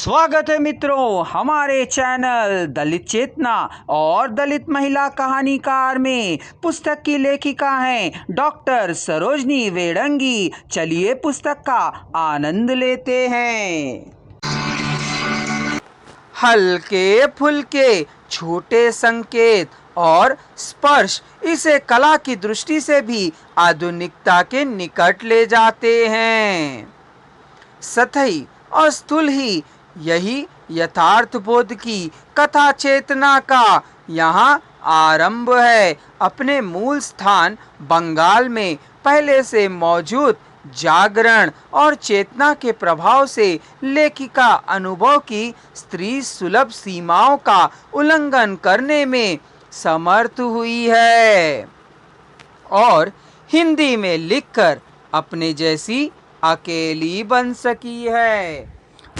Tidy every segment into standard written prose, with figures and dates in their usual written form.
स्वागत है मित्रों हमारे चैनल दलित चेतना और दलित महिला कहानीकार में। पुस्तक की लेखिका हैं डॉक्टर सरोजनी वेडंगी। चलिए पुस्तक का आनंद लेते हैं। हल्के फुल्के छोटे संकेत और स्पर्श इसे कला की दृष्टि से भी आधुनिकता के निकट ले जाते हैं। सतही और स्थूल ही यही यथार्थ बोध की कथा चेतना का यहाँ आरंभ है। अपने मूल स्थान बंगाल में पहले से मौजूद जागरण और चेतना के प्रभाव से लेखिका अनुभव की स्त्री सुलभ सीमाओं का उल्लंघन करने में समर्थ हुई है और हिंदी में लिखकर अपने जैसी अकेली बन सकी है।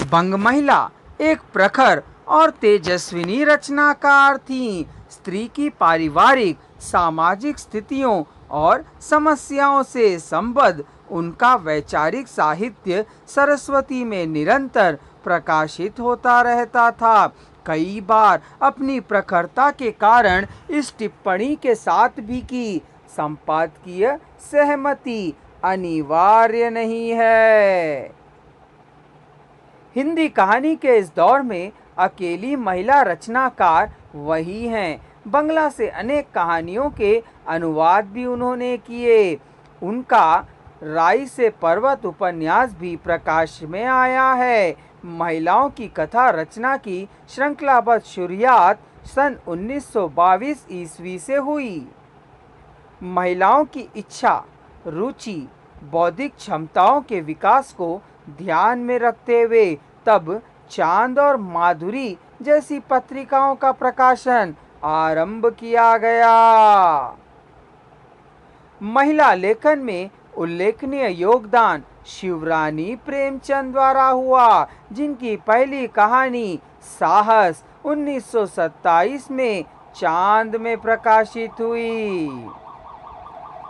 बंग महिला एक प्रखर और तेजस्विनी रचनाकार थी। स्त्री की पारिवारिक सामाजिक स्थितियों और समस्याओं से संबद्ध उनका वैचारिक साहित्य सरस्वती में निरंतर प्रकाशित होता रहता था। कई बार अपनी प्रखरता के कारण इस टिप्पणी के साथ भी कि संपादकीय सहमति अनिवार्य नहीं है। हिंदी कहानी के इस दौर में अकेली महिला रचनाकार वही हैं। बंगला से अनेक कहानियों के अनुवाद भी उन्होंने किए। उनका राई से पर्वत उपन्यास भी प्रकाश में आया है। महिलाओं की कथा रचना की श्रृंखलाबद्ध शुरुआत सन 1922 ईस्वी से हुई। महिलाओं की इच्छा, रुचि, बौद्धिक क्षमताओं के विकास को ध्यान में रखते हुए तब चांद और माधुरी जैसी पत्रिकाओं का प्रकाशन आरंभ किया गया। महिला लेखन में उल्लेखनीय योगदान शिवरानी प्रेमचंद द्वारा हुआ, जिनकी पहली कहानी साहस 1927 में चांद में प्रकाशित हुई।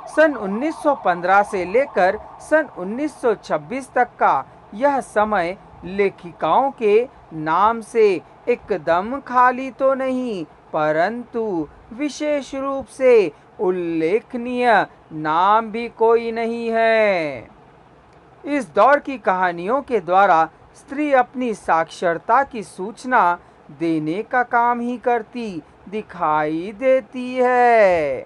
सन 1915 से लेकर सन 1926 तक का यह समय लेखिकाओं के नाम से एकदम खाली तो नहीं, परंतु विशेष रूप से उल्लेखनीय नाम भी कोई नहीं है। इस दौर की कहानियों के द्वारा स्त्री अपनी साक्षरता की सूचना देने का काम ही करती दिखाई देती है।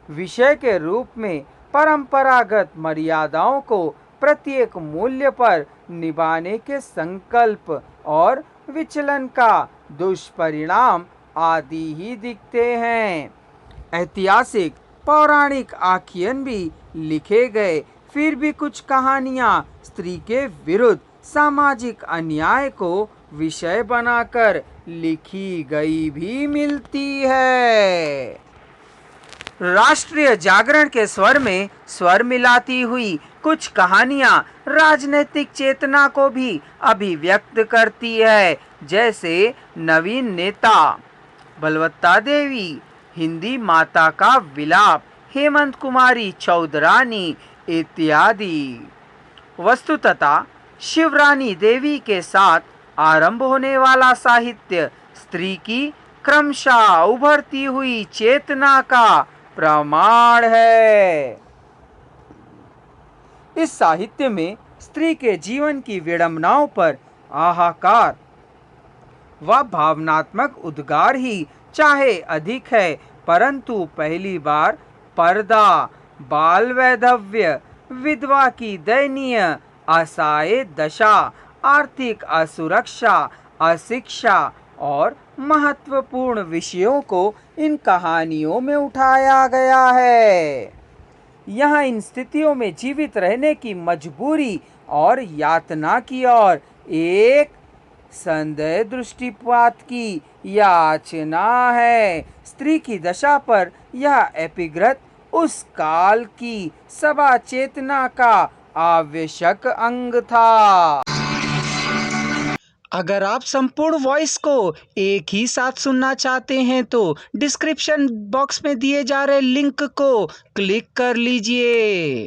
विषय के रूप में परंपरागत मर्यादाओं को प्रत्येक मूल्य पर निभाने के संकल्प और विचलन का दुष्परिणाम आदि ही दिखते हैं। ऐतिहासिक पौराणिक आख्यान भी लिखे गए, फिर भी कुछ कहानियां स्त्री के विरुद्ध सामाजिक अन्याय को विषय बनाकर लिखी गई भी मिलती है। राष्ट्रीय जागरण के स्वर में स्वर मिलाती हुई कुछ कहानियां राजनीतिक चेतना को भी अभिव्यक्त करती है, जैसे नवीन नेता, बलवत्ता देवी, हिंदी माता का विलाप, हेमंत कुमारी चौधरानी इत्यादि। वस्तुतः शिवरानी देवी के साथ आरंभ होने वाला साहित्य स्त्री की क्रमशः उभरती हुई चेतना का प्रमाण है। इस साहित्य में स्त्री के जीवन की विडंबनाओं पर हाहाकार व भावनात्मक उद्गार ही चाहे अधिक है, परंतु पहली बार पर्दा, बाल वैधव्य, विधवा की दयनीय असहाय दशा, आर्थिक असुरक्षा, अशिक्षा और महत्वपूर्ण विषयों को इन कहानियों में उठाया गया है। यहाँ इन स्थितियों में जीवित रहने की मजबूरी और यातना की ओर एक संदेह दृष्टिपात की याचना है। स्त्री की दशा पर यह एपिग्रथ उस काल की सभा चेतना का आवश्यक अंग था। अगर आप संपूर्ण वॉइस को एक ही साथ सुनना चाहते हैं तो डिस्क्रिप्शन बॉक्स में दिए जा रहे लिंक को क्लिक कर लीजिए।